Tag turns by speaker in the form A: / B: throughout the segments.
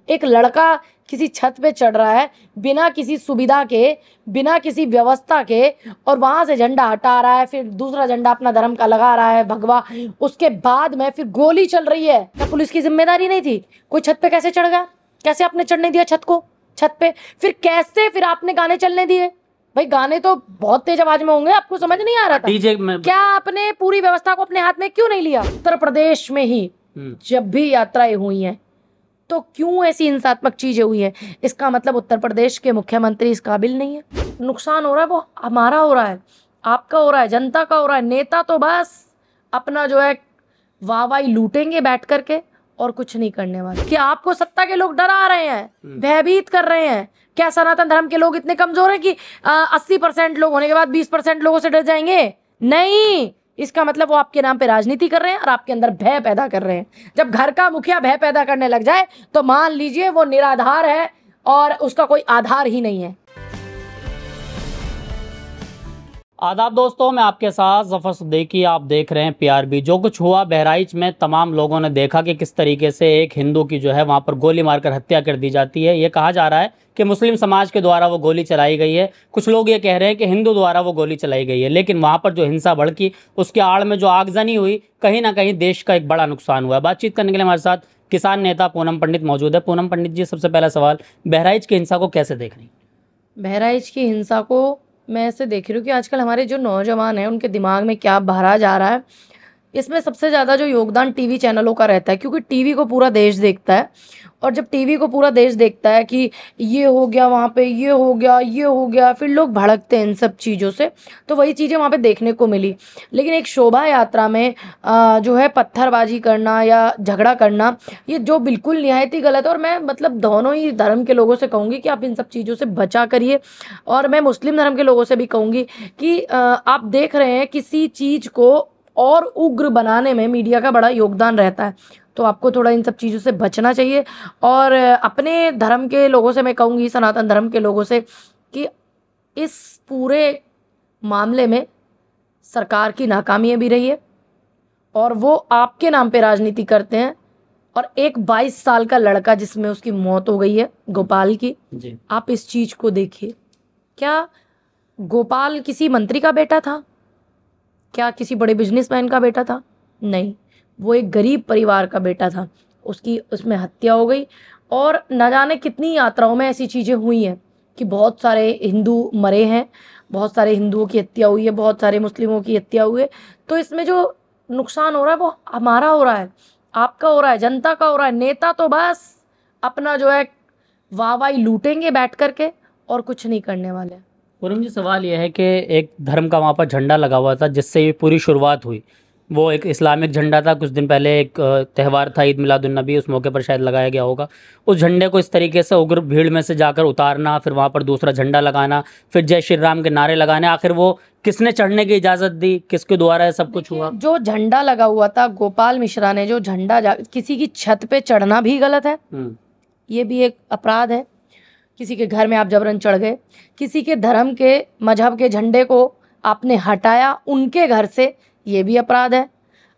A: एक लड़का किसी छत पे चढ़ रहा है बिना किसी सुविधा के, बिना किसी व्यवस्था के, और वहां से झंडा हटा रहा है, फिर दूसरा झंडा अपना धर्म का लगा रहा है भगवा। उसके बाद में फिर गोली चल रही है। क्या पुलिस की जिम्मेदारी नहीं थी? कोई छत पे कैसे चढ़ गया? कैसे आपने चढ़ने दिया छत को, छत पे? फिर कैसे फिर आपने गाने चलने दिए? भाई गाने तो बहुत तेज आवाज में होंगे, आपको समझ नहीं आ रहा था?
B: डीजे में
A: क्या आपने पूरी व्यवस्था को अपने हाथ में क्यों नहीं लिया? उत्तर प्रदेश में ही जब भी यात्राएं हुई हैं तो क्यों ऐसी हिंसात्मक चीजें हुई हैं? इसका मतलब उत्तर प्रदेश के मुख्यमंत्री इस काबिल नहीं है। नुकसान हो रहा है वो हमारा हो रहा है, आपका हो रहा है, जनता का हो रहा है। नेता तो बस अपना जो है वाहवाही लूटेंगे बैठ करके और कुछ नहीं करने वाले। कि आपको सत्ता के लोग डरा रहे हैं, भयभीत कर रहे हैं? क्या सनातन धर्म के लोग इतने कमजोर हैं कि 80% लोग होने के बाद 20% लोगों से डर जाएंगे? नहीं, इसका मतलब वो आपके नाम पे राजनीति कर रहे हैं और आपके अंदर भय पैदा कर रहे हैं। जब घर का मुखिया भय पैदा करने लग जाए तो मान लीजिए वो निराधार है और उसका कोई आधार ही नहीं है।
B: आदाब दोस्तों, मैं आपके साथ जफर सिद्दीकी, आप देख रहे हैं पीआरबी। जो कुछ हुआ बहराइच में, तमाम लोगों ने देखा कि किस तरीके से एक हिंदू की जो है वहां पर गोली मारकर हत्या कर दी जाती है। ये कहा जा रहा है कि मुस्लिम समाज के द्वारा वो गोली चलाई गई है, कुछ लोग ये कह रहे हैं कि हिंदू द्वारा वो गोली चलाई गई है। लेकिन वहां पर जो हिंसा भड़की, उसके आड़ में जो आगजनी हुई, कहीं ना कहीं देश का एक बड़ा नुकसान हुआ है। बातचीत करने के लिए हमारे साथ किसान नेता पूनम पंडित मौजूद है। पूनम पंडित जी, सबसे पहला सवाल, बहराइच की हिंसा को कैसे देख रही हैं?
A: बहराइच की हिंसा को मैं ऐसे देख रही हूँ कि आजकल हमारे जो नौजवान हैं उनके दिमाग में क्या भरा जा रहा है। इसमें सबसे ज़्यादा जो योगदान टीवी चैनलों का रहता है, क्योंकि टीवी को पूरा देश देखता है। और जब टीवी को पूरा देश देखता है कि ये हो गया वहाँ पे, ये हो गया, ये हो गया, फिर लोग भड़कते हैं इन सब चीज़ों से। तो वही चीज़ें वहाँ पे देखने को मिली। लेकिन एक शोभा यात्रा में जो है पत्थरबाजी करना या झगड़ा करना, ये जो बिल्कुल निहायत ही गलत है। और मैं मतलब दोनों ही धर्म के लोगों से कहूँगी कि आप इन सब चीज़ों से बचा करिए। और मैं मुस्लिम धर्म के लोगों से भी कहूँगी कि आप देख रहे हैं किसी चीज़ को और उग्र बनाने में मीडिया का बड़ा योगदान रहता है, तो आपको थोड़ा इन सब चीज़ों से बचना चाहिए। और अपने धर्म के लोगों से मैं कहूँगी, सनातन धर्म के लोगों से, कि इस पूरे मामले में सरकार की नाकामी भी रही है और वो आपके नाम पे राजनीति करते हैं। और एक 22 साल का लड़का जिसमें उसकी मौत हो गई है, गोपाल की
B: जी।
A: आप इस चीज़ को देखिए। क्या गोपाल किसी मंत्री का बेटा था? क्या किसी बड़े बिजनेसमैन का बेटा था? नहीं, वो एक गरीब परिवार का बेटा था। उसकी उसमें हत्या हो गई। और न जाने कितनी यात्राओं में ऐसी चीज़ें हुई हैं कि बहुत सारे हिंदू मरे हैं, बहुत सारे हिंदुओं की हत्या हुई है, बहुत सारे मुस्लिमों की हत्या हुई है। तो इसमें जो नुकसान हो रहा है वो हमारा हो रहा है, आपका हो रहा है, जनता का हो रहा है। नेता तो बस अपना जो है वाहवाही लूटेंगे बैठ करके और कुछ नहीं करने वाले।
B: पूनम जी, सवाल यह है कि एक धर्म का वहाँ पर झंडा लगा हुआ था जिससे ये पूरी शुरुआत हुई। वो एक इस्लामिक झंडा था। कुछ दिन पहले एक त्यौहार था ईद मिलादुन्नबी, उस मौके पर शायद लगाया गया होगा। उस झंडे को इस तरीके से उग्र भीड़ में से जाकर उतारना, फिर वहाँ पर दूसरा झंडा लगाना, फिर जय श्री राम के नारे लगाने, आखिर वो किसने चढ़ने की इजाज़त दी, किसके द्वारा ये सब कुछ हुआ?
A: जो झंडा लगा हुआ था, गोपाल मिश्रा ने जो झंडा, किसी की छत पे चढ़ना भी गलत है, ये भी एक अपराध है। किसी के घर में आप जबरन चढ़ गए, किसी के धर्म के मजहब के झंडे को आपने हटाया उनके घर से, ये भी अपराध है।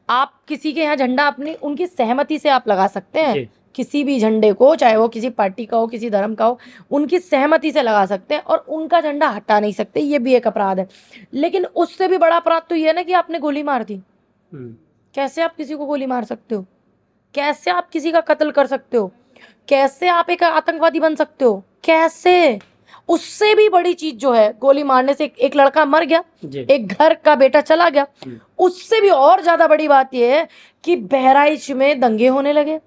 A: आप किसी के यहाँ झंडा अपनी उनकी सहमति से आप लगा सकते हैं, किसी भी झंडे को, चाहे वो किसी पार्टी का हो, किसी धर्म का हो, उनकी सहमति से लगा सकते हैं और उनका झंडा हटा नहीं सकते, ये भी एक अपराध है। लेकिन उससे भी बड़ा अपराध तो ये है ना कि आपने गोली मार दी। कैसे आप किसी को गोली मार सकते हो? कैसे आप किसी का कत्ल कर सकते हो? कैसे आप एक आतंकवादी बन सकते हो? कैसे? उससे भी बड़ी चीज जो है, गोली मारने से एक लड़का मर गया, एक घर का बेटा चला गया। उससे भी और ज्यादा बड़ी बात यह है कि बहराइच में दंगे होने लगे,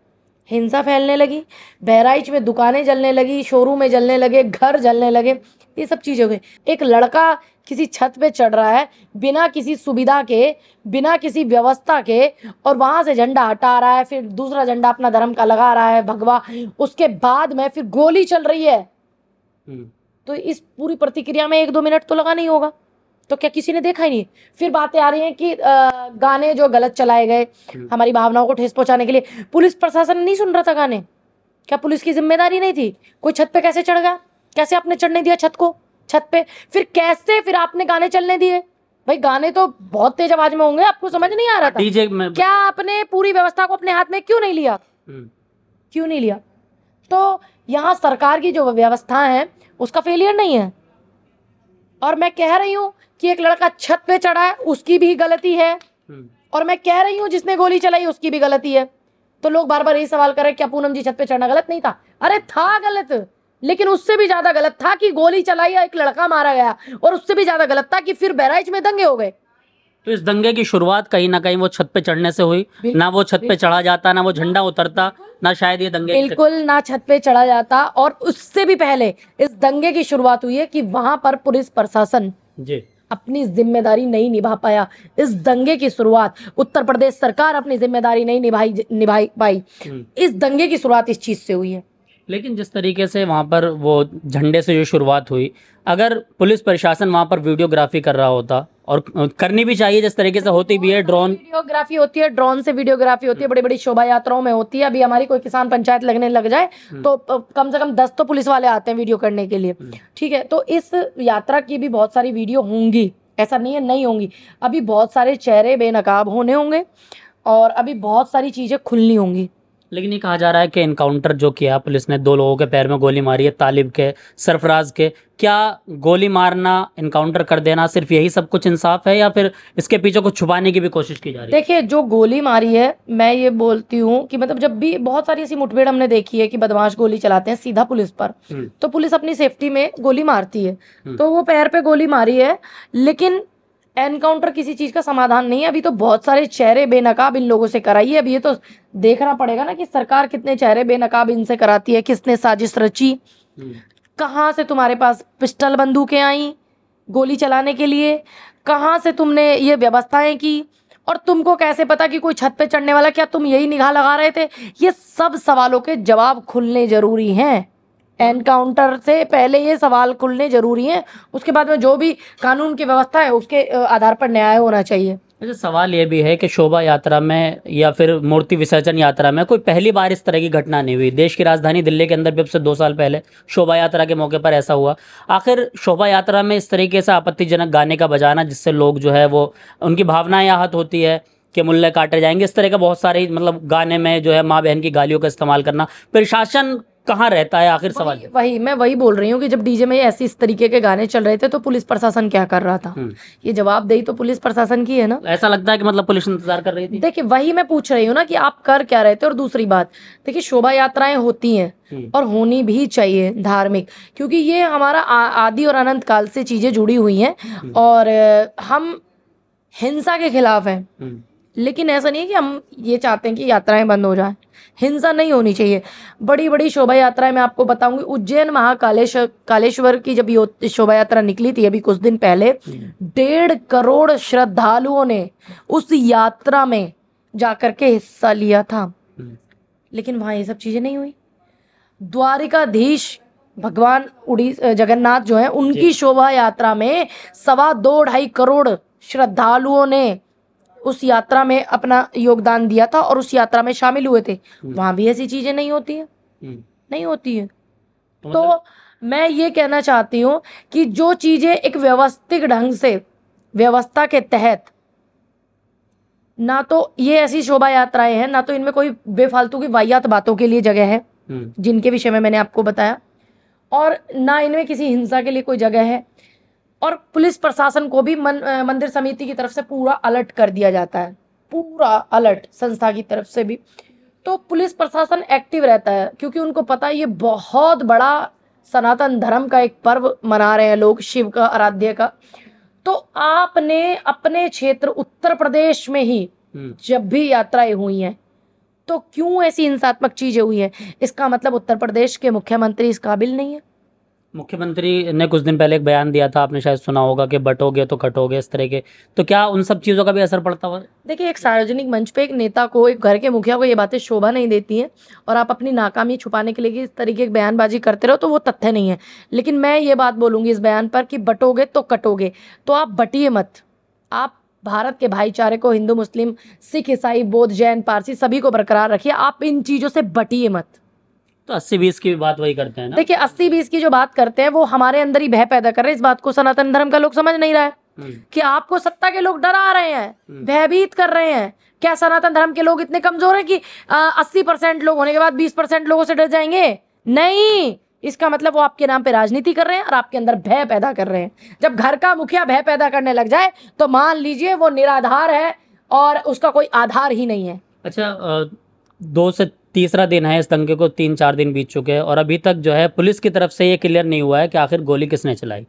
A: हिंसा फैलने लगी, बहराइच में दुकानें जलने लगी, शोरूम में जलने लगे, घर जलने लगे, ये सब चीजें हो गई। एक लड़का किसी छत पे चढ़ रहा है बिना किसी सुविधा के, बिना किसी व्यवस्था के, और वहां से झंडा हटा रहा है, फिर दूसरा झंडा अपना धर्म का लगा रहा है भगवा। उसके बाद में फिर गोली चल रही है। तो इस पूरी प्रतिक्रिया में 1-2 मिनट तो लगा नहीं होगा, तो क्या किसी ने देखा ही नहीं? फिर बातें आ रही हैं कि गाने जो गलत चलाए गए हमारी भावनाओं को ठेस पहुंचाने के लिए, पुलिस प्रशासन नहीं सुन रहा था गाने? क्या पुलिस की जिम्मेदारी नहीं थी? कोई छत पे कैसे चढ़ गया? कैसे आपने चढ़ने दिया छत को, छत पे? फिर कैसे फिर आपने गाने चलने दिए? भाई गाने तो बहुत तेज आवाज में होंगे, आपको समझ नहीं आ रहा था?
B: डीजे में
A: क्या आपने पूरी व्यवस्था को अपने हाथ में क्यों नहीं लिया? क्यों नहीं लिया? तो यहाँ सरकार की जो व्यवस्था है उसका फेलियर नहीं है। और मैं कह रही हूँ कि एक लड़का छत पे चढ़ा है, उसकी भी गलती है, और मैं कह रही हूँ जिसने गोली चलाई उसकी भी गलती है। तो लोग बार बार यही सवाल कर रहे हैं क्या पूनम जी छत पे चढ़ना गलत नहीं था? अरे था गलत, लेकिन उससे भी ज्यादा गलत था कि गोली चलाई, एक लड़का मारा गया, और उससे भी ज्यादा गलत था कि फिर बहराइच में दंगे हो गए।
B: तो इस दंगे की शुरुआत कहीं ना कहीं वो छत पे चढ़ने से हुई, ना वो छत पे चढ़ा जाता, ना वो झंडा उतरता, ना शायद ये दंगे
A: बिल्कुल ना छत पे चढ़ा जाता। और उससे भी पहले इस दंगे की शुरुआत हुई है कि वहां पर पुलिस प्रशासन
B: जी
A: अपनी जिम्मेदारी नहीं निभा पाया। इस दंगे की शुरुआत उत्तर प्रदेश सरकार अपनी जिम्मेदारी नहीं निभाई पाई। इस दंगे की शुरुआत इस चीज से हुई है।
B: लेकिन जिस तरीके से वहाँ पर वो झंडे से जो शुरुआत हुई, अगर पुलिस प्रशासन वहाँ पर वीडियोग्राफी कर रहा होता, और करनी भी चाहिए जिस तरीके से होती भी है, ड्रोन
A: वीडियोग्राफी होती है, ड्रोन से वीडियोग्राफी होती है, बड़ी बड़ी शोभा यात्राओं में होती है। अभी हमारी कोई किसान पंचायत लगने लग जाए तो कम से कम 10 तो पुलिस वाले आते हैं वीडियो करने के लिए, ठीक है। तो इस यात्रा की भी बहुत सारी वीडियो होंगी, ऐसा नहीं है नहीं होंगी। अभी बहुत सारे चेहरे बेनकाब होने होंगे और अभी बहुत सारी चीजें खुलनी होंगी।
B: लेकिन ये कहा जा रहा है कि इनकाउंटर जो किया पुलिस ने, 2 लोगों के पैर में गोली मारी है, तालिब के, सरफराज के, क्या गोली मारना, इनकाउंटर कर देना, सिर्फ यही सब कुछ इंसाफ है, या फिर इसके पीछे कुछ छुपाने की भी कोशिश की जा रही है?
A: देखिए, जो गोली मारी है, मैं ये बोलती हूँ कि मतलब जब भी बहुत सारी ऐसी मुठभेड़ हमने देखी है कि बदमाश गोली चलाते हैं सीधा पुलिस पर, तो पुलिस अपनी सेफ्टी में गोली मारती है। तो वो पैर पे गोली मारी है, लेकिन एनकाउंटर किसी चीज का समाधान नहीं है। अभी तो बहुत सारे चेहरे बेनकाब इन लोगों से कराई है। अभी ये तो देखना पड़ेगा ना कि सरकार कितने चेहरे बेनकाब इनसे कराती है, किसने साजिश रची, कहाँ से तुम्हारे पास पिस्टल बंदूकें आई गोली चलाने के लिए, कहाँ से तुमने ये व्यवस्थाएं की, और तुमको कैसे पता कि कोई छत पे चढ़ने वाला, क्या तुम यही निगाह लगा रहे थे? ये सब सवालों के जवाब खुलने जरूरी हैं। एनकाउंटर से पहले ये सवाल खुलने जरूरी हैं, उसके बाद में जो भी कानून की व्यवस्था है उसके आधार पर न्याय होना चाहिए।
B: अच्छा, सवाल ये भी है कि शोभा यात्रा में या फिर मूर्ति विसर्जन यात्रा में कोई पहली बार इस तरह की घटना नहीं हुई। देश की राजधानी दिल्ली के अंदर भी अब से 2 साल पहले शोभा यात्रा के मौके पर ऐसा हुआ। आखिर शोभा यात्रा में इस तरीके से आपत्तिजनक गाने का बजाना, जिससे लोग जो है वो उनकी भावनाएं आहत होती है कि मुल्ले काटे जाएंगे, इस तरह का बहुत सारे मतलब गाने में जो है माँ बहन की गालियों का इस्तेमाल करना, प्रशासन कहाँ रहता है आखिर? सवाल
A: मैं वही बोल रही हूँ कि जब डीजे में ऐसी इस तरीके के गाने चल रहे थे तो पुलिस प्रशासन क्या कर रहा था? ये जवाबदेही तो पुलिस प्रशासन की है ना।
B: ऐसा लगता है कि मतलब पुलिस इंतजार कर रही थी।
A: देखिए, वही मैं पूछ रही हूँ ना कि आप कर क्या रहे थे। और दूसरी बात, देखिए, शोभा यात्राएं होती हैं और होनी भी चाहिए धार्मिक, क्योंकि ये हमारा आदि और अनंत काल से चीजें जुड़ी हुई हैं और हम हिंसा के खिलाफ हैं। लेकिन ऐसा नहीं है कि हम ये चाहते हैं कि यात्राएं बंद हो जाएं। हिंसा नहीं होनी चाहिए। बड़ी बड़ी शोभा यात्राएं मैं आपको बताऊंगी, उज्जैन महाकालेश्वर की जब ये शोभा यात्रा निकली थी अभी कुछ दिन पहले, 1.5 करोड़ श्रद्धालुओं ने उस यात्रा में जाकर के हिस्सा लिया था। लेकिन वहां ये सब चीजें नहीं हुई। द्वारिकाधीश भगवान जगन्नाथ जो है, उनकी शोभा यात्रा में 2.25 करोड़ श्रद्धालुओं ने उस यात्रा में अपना योगदान दिया था और उस यात्रा में शामिल हुए थे। वहां भी ऐसी चीजें नहीं होती है, नहीं होती है। तो मैं ये कहना चाहती हूँ कि जो चीजें एक व्यवस्थित ढंग से, व्यवस्था के तहत, ना तो ये ऐसी शोभा यात्राएं हैं, ना तो इनमें कोई बेफालतू की वाहियात बातों के लिए जगह है जिनके विषय में मैंने आपको बताया, और ना इनमें किसी हिंसा के लिए कोई जगह है। और पुलिस प्रशासन को भी मंदिर समिति की तरफ से पूरा अलर्ट कर दिया जाता है, पूरा अलर्ट संस्था की तरफ से भी। तो पुलिस प्रशासन एक्टिव रहता है क्योंकि उनको पता है ये बहुत बड़ा सनातन धर्म का एक पर्व मना रहे हैं लोग, शिव का, आराध्य का। तो आपने अपने क्षेत्र उत्तर प्रदेश में ही जब भी यात्राएं हुई हैं तो क्यों ऐसी हिंसात्मक चीजें हुई हैं? इसका मतलब उत्तर प्रदेश के मुख्यमंत्री इस काबिल नहीं है।
B: मुख्यमंत्री ने कुछ दिन पहले एक बयान दिया था, आपने शायद सुना होगा, कि बटोगे तो कटोगे, इस तरह के। तो क्या उन सब चीज़ों का भी असर पड़ता हुआ?
A: देखिए, एक सार्वजनिक मंच पे एक नेता को, एक घर के मुखिया को ये बातें शोभा नहीं देती हैं और आप अपनी नाकामी छुपाने के लिए इस तरीके की बयानबाजी करते रहो तो वो तथ्य नहीं है। लेकिन मैं ये बात बोलूँगी इस बयान पर कि बटोगे तो कटोगे, तो आप बटिए मत। आप भारत के भाईचारे को, हिंदू मुस्लिम सिख ईसाई बौद्ध जैन पारसी सभी को बरकरार रखिए, आप इन चीज़ों से बटिए मत।
B: तो 80-20 की बात वही करते हैं ना।
A: देखिए, 80-20 की जो बात करते हैं वो हमारे अंदर ही भय पैदा कर रहे हैं। इस बात को सनातन धर्म का लोग समझ नहीं रहा है कि आपको सत्ता के लोग डरा रहे हैं, भयभीत कर रहे हैं। क्या सनातन धर्म के लोग इतने कमजोर हैं कि 80% लोग होने के बाद 20% लोगों से डर जाएंगे? नहीं, इसका मतलब वो आपके नाम पे राजनीति कर रहे हैं और आपके अंदर भय पैदा कर रहे हैं। जब घर का मुखिया भय पैदा करने लग जाए तो मान लीजिए वो निराधार है और उसका कोई आधार ही नहीं है।
B: अच्छा, 2 से तीसरा दिन है इस दंगे को, 3-4 दिन बीत चुके हैं और अभी तक जो है पुलिस की तरफ से ये क्लियर नहीं हुआ है कि आखिर गोली किसने चलाई,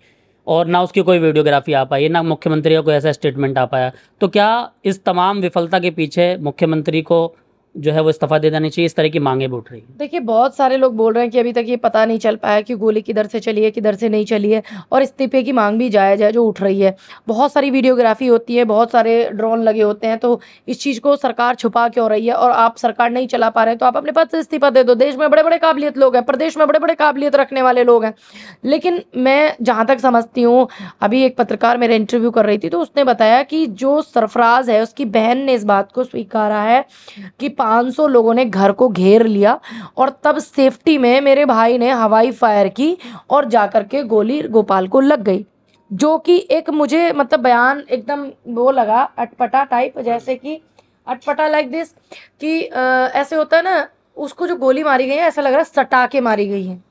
B: और ना उसकी कोई वीडियोग्राफी आ पाई, ना मुख्यमंत्री का कोई ऐसा स्टेटमेंट आ पाया। तो क्या इस तमाम विफलता के पीछे मुख्यमंत्री को जो है वो इस्तीफा दे देनी चाहिए, इस तरह की मांगे भी उठ रही है?
A: देखिए, बहुत सारे लोग बोल रहे हैं कि अभी तक ये पता नहीं चल पाया कि गोली किधर से चली है, किधर से नहीं चली है, और इस्तीफे की मांग भी जायज़ है जो उठ रही है। बहुत सारी वीडियोग्राफी होती है, बहुत सारे ड्रोन लगे होते हैं, तो इस चीज़ को सरकार छुपा क्यों रही है? और आप सरकार नहीं चला पा रहे हैं तो आप अपने पद से इस्तीफा दे दो। देश में बड़े बड़े काबिलियत लोग हैं, प्रदेश में बड़े बड़े काबिलियत रखने वाले लोग हैं। लेकिन मैं जहाँ तक समझती हूँ, अभी एक पत्रकार मेरा इंटरव्यू कर रही थी तो उसने बताया कि जो सरफराज है उसकी बहन ने इस बात को स्वीकारा है कि 500 लोगों ने घर को घेर लिया और तब सेफ्टी में मेरे भाई ने हवाई फायर की और जाकर के गोली गोपाल को लग गई, जो कि एक मुझे मतलब बयान एकदम वो लगा अटपटा टाइप, जैसे कि अटपटा लाइक दिस कि ऐसे होता है ना, उसको जो गोली मारी गई है ऐसा लग रहा है सटा के मारी गई है।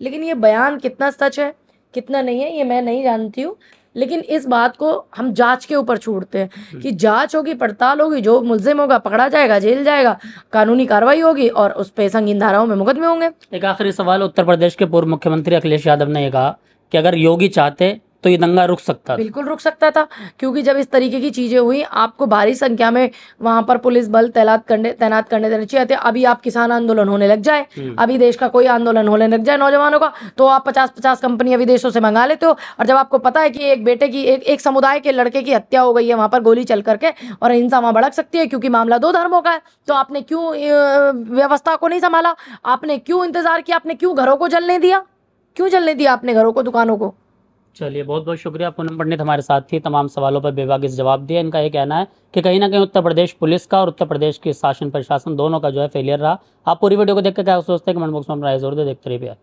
A: लेकिन ये बयान कितना सच है कितना नहीं है ये मैं नहीं जानती हूँ, लेकिन इस बात को हम जांच के ऊपर छोड़ते हैं कि जांच होगी, पड़ताल होगी, जो मुल्जिम होगा पकड़ा जाएगा, जेल जाएगा, कानूनी कार्रवाई होगी और उस पे संगीन धाराओं में मुकदमे होंगे।
B: एक आखिरी सवाल, उत्तर प्रदेश के पूर्व मुख्यमंत्री अखिलेश यादव ने ये कहा कि अगर योगी चाहते तो ये दंगा रुक सकता था।
A: बिल्कुल रुक सकता था, क्योंकि जब इस तरीके की चीजें हुई आपको भारी संख्या में वहां पर पुलिस बल तैनात करने देने चाहिए थे। अभी आप किसान आंदोलन होने लग जाए, अभी देश का कोई आंदोलन होने लग जाए नौजवानों का, तो आप 50-50 कंपनियां विदेशों से मंगा लेते हो। और जब आपको पता है कि एक बेटे की एक समुदाय के लड़के की हत्या हो गई है वहां पर गोली चल करके, और हिंसा वहां भड़क सकती है क्योंकि मामला 2 धर्मों का है, तो आपने क्यों व्यवस्था को नहीं संभाला? आपने क्यों इंतजार किया? आपने क्यों घरों को जलने दिया? क्यों जलने दिया आपने घरों को, दुकानों को?
B: चलिए, बहुत बहुत शुक्रिया। पूनम पंडित हमारे साथ थी, तमाम सवालों पर बेबाकी से जवाब दिया। इनका ये कहना है कि कहीं ना कहीं उत्तर प्रदेश पुलिस का और उत्तर प्रदेश के शासन प्रशासन दोनों का जो है फेलियर रहा। आप पूरी वीडियो को देख कर क्या सोचते हैं कमेंट बॉक्स में अपना राय जरूर दें। देखते रहिए।